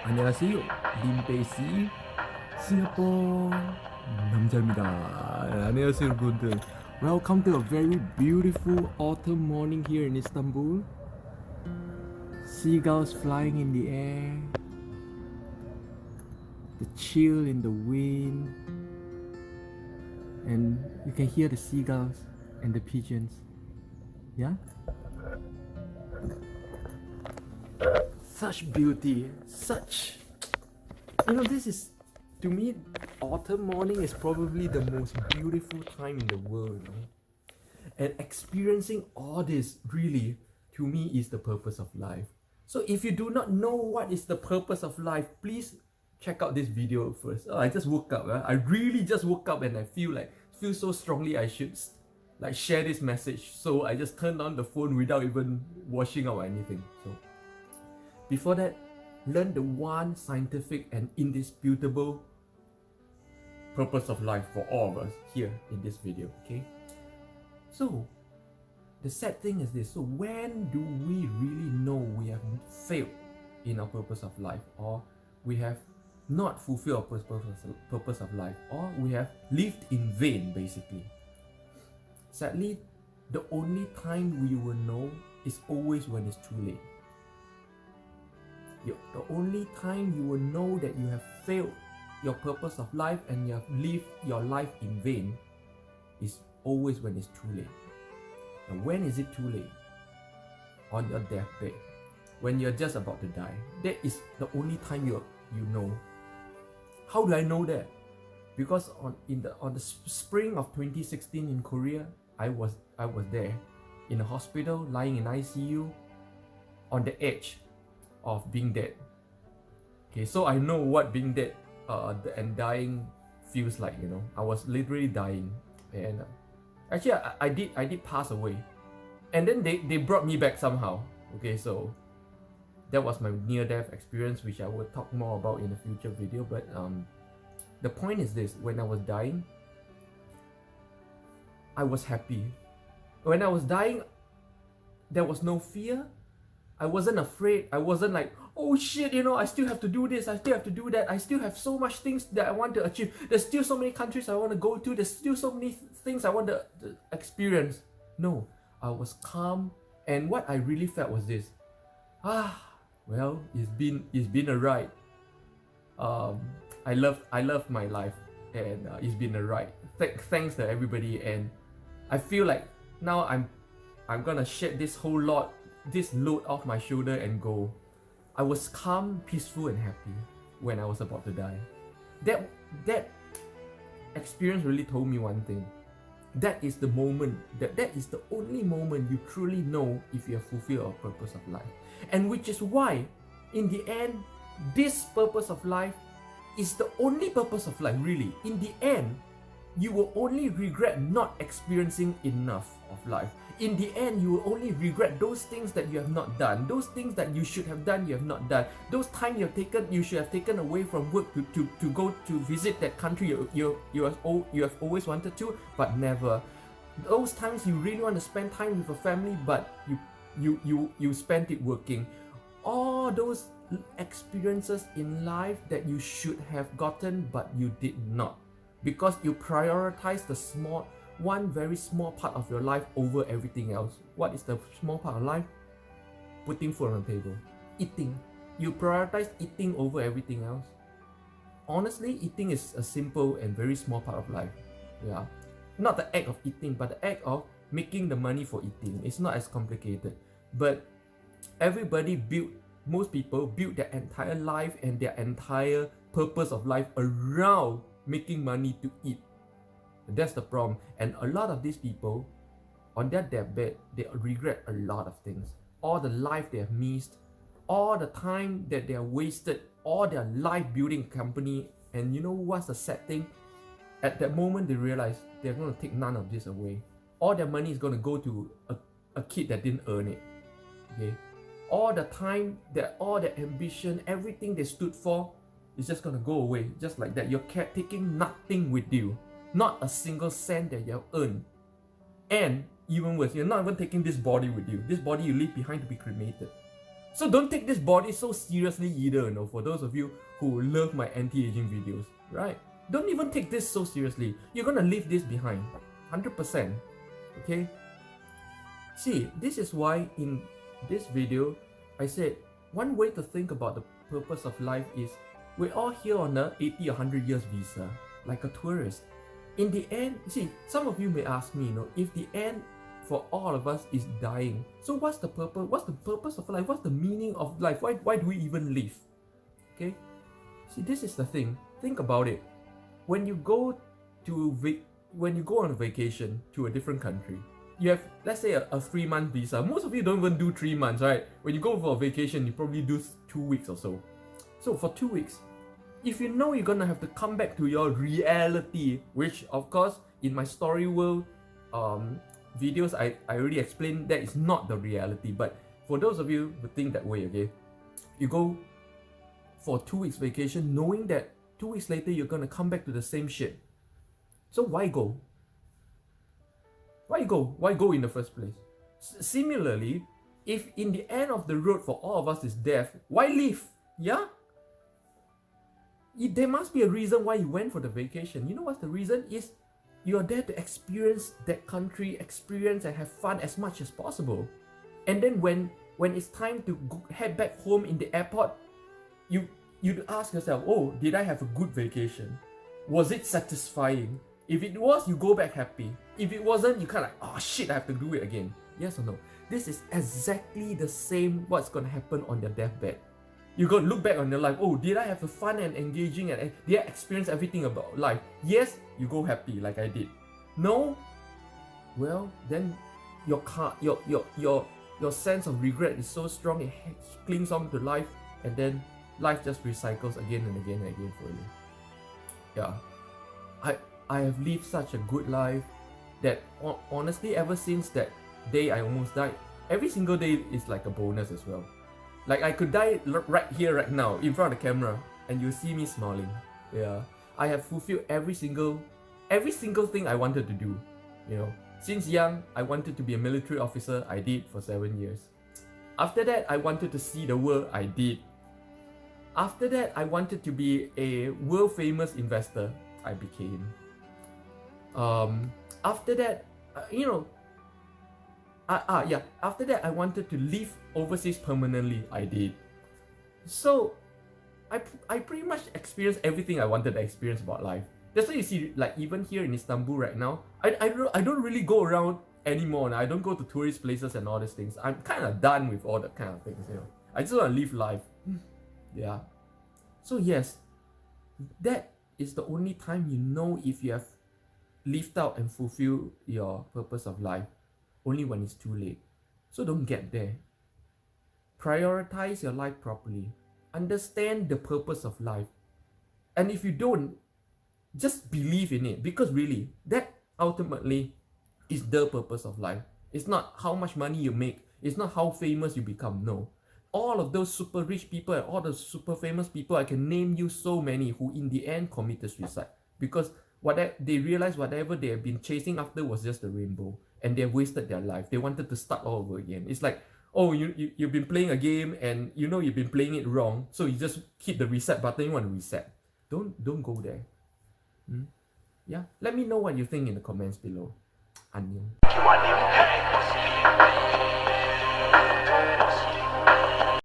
안녕하세요. 림베이시 싱가포르 남자입니다. 안녕하세요, 여러분들. Welcome to a very beautiful autumn morning here in Istanbul. Seagulls flying in the air, the chill in the wind, and you can hear the seagulls and the pigeons. Yeah? Such beauty, such. This is, to me, autumn morning is probably the most beautiful time in the world. And experiencing all this, really, to me, is the purpose of life. So if you do not know what is the purpose of life, please check out this video first. I just woke up. I really just woke up and I feel so strongly I should share this message. So I just turned on the phone without even washing out or anything. So before that, learn the one scientific and indisputable purpose of life for all of us here in this video, okay? So, the sad thing is this. So when do we really know we have failed in our purpose of life, or we have not fulfilled our purpose of life, or we have lived in vain, basically? Sadly, the only time we will know is always when it's too late. The only time you will know that you have failed your purpose of life and you have lived your life in vain is always when it's too late. And when is it too late? On your deathbed, when you're just about to die. That is the only time you know. How do I know that? Because on the spring of 2016 in Korea, I was there in a hospital, lying in ICU, on the edge of being dead. Okay, so I know what being dead and dying feels like. I was literally dying, and actually I did pass away, and then they brought me back somehow. Okay, so that was my near-death experience, which I will talk more about in a future video. But the point is this: when I was dying, I was happy. When I was dying, there was no fear. I wasn't afraid. I wasn't like, oh shit, I still have to do this, I still have to do that, I still have so much things that I want to achieve. There's still so many countries I want to go to. There's still so many things I want to experience. No, I was calm, and what I really felt was this. Well, it's been a ride. I love my life, and it's been a ride. Thanks to everybody, and I feel like now I'm gonna shed this load off my shoulder and go. I was calm, peaceful, and happy when I was about to die. That experience really told me one thing. That is the moment, that is the only moment you truly know if you have fulfilled your purpose of life. And which is why, in the end, this purpose of life is the only purpose of life, really. In the end, you will only regret not experiencing enough of life. In the end, you will only regret those things that you have not done, those things that you should have done, you have not done, those time you should have taken away from work to go to visit that country you have always wanted to, but never. Those times you really want to spend time with a family, but you spent it working. All those experiences in life that you should have gotten, but you did not, because you prioritize one very small part of your life over everything else. What is the small part of life? Putting food on the table. Eating. You prioritize eating over everything else. Honestly, eating is a simple and very small part of life. Yeah. Not the act of eating, but the act of making the money for eating. It's not as complicated. But most people build their entire life and their entire purpose of life around making money to eat. That's the problem. And a lot of these people, on their deathbed, they regret a lot of things. All the life they have missed, all the time that they have wasted, all their life building a company. And you know what's the sad thing? At that moment, they realize they're going to take none of this away. All their money is going to go to a kid that didn't earn it. Okay? All the time, all their ambition, everything they stood for is just going to go away. Just like that. You're taking nothing with you. Not a single cent that you have earned. And even worse, you're not even taking this body with you. This body you leave behind to be cremated. So don't take this body so seriously either, for those of you who love my anti-aging videos, right? Don't even take this so seriously. You're gonna leave this behind, 100%, okay? See, this is why in this video, I said, one way to think about the purpose of life is, we're all here on a 80 or 100 years visa, like a tourist. In the end, see, some of you may ask me, if the end for all of us is dying, so what's the purpose? What's the purpose of life? What's the meaning of life? Why do we even live? Okay? See, this is the thing. Think about it. When you go on a vacation to a different country, you have, let's say, a 3-month visa. Most of you don't even do 3 months, right? When you go for a vacation, you probably do 2 weeks or so. So for 2 weeks, if you know you're gonna have to come back to your reality, which of course in my story world videos I already explained that is not the reality, but for those of you who think that way, okay, you go for 2 weeks vacation knowing that 2 weeks later you're gonna come back to the same shit. So why go? Why go in the first place? Similarly, if in the end of the road for all of us is death, why live? Yeah? There must be a reason why you went for the vacation. You know what's the reason? Is you're there to experience that country, experience and have fun as much as possible. And then when it's time to head back home in the airport, you ask yourself, oh, did I have a good vacation? Was it satisfying? If it was, you go back happy. If it wasn't, you kind of like, oh shit, I have to do it again. Yes or no? This is exactly the same what's going to happen on your deathbed. You're going to look back on your life. Oh, did I have a fun and engaging and did I experience everything about life? Yes, you go happy like I did. No? Well, then your sense of regret is so strong, it clings on to life, and then life just recycles again and again and again for you. Yeah. I have lived such a good life that honestly, ever since that day I almost died, every single day is like a bonus as well. Like I could die right here, right now, in front of the camera, and you see me smiling. Yeah, I have fulfilled every single thing I wanted to do. Since young, I wanted to be a military officer. I did for 7 years. After that, I wanted to see the world. I did. After that, I wanted to be a world famous investor. I became. After that, after that I wanted to live overseas permanently. I did. So I pretty much experienced everything I wanted to experience about life. That's why you see, like even here in Istanbul right now, I don't really go around anymore. I don't go to tourist places and all these things. I'm kind of done with all that kind of things. I just want to live life. Yeah. So yes, that is the only time you know if you have lived out and fulfilled your purpose of life. Only when it's too late. So don't get there. Prioritize your life properly. Understand the purpose of life. And if you don't, just believe in it. Because really, that ultimately is the purpose of life. It's not how much money you make. It's not how famous you become. No. All of those super rich people and all the super famous people, I can name you so many who in the end committed suicide. Because they realized whatever they have been chasing after was just a rainbow. And they wasted their life. They wanted to start all over again. It's like, oh, you've been playing a game and you've been playing it wrong. So you just hit the reset button, you want to reset. Don't go there. Yeah, let me know what you think in the comments below. Annyeong.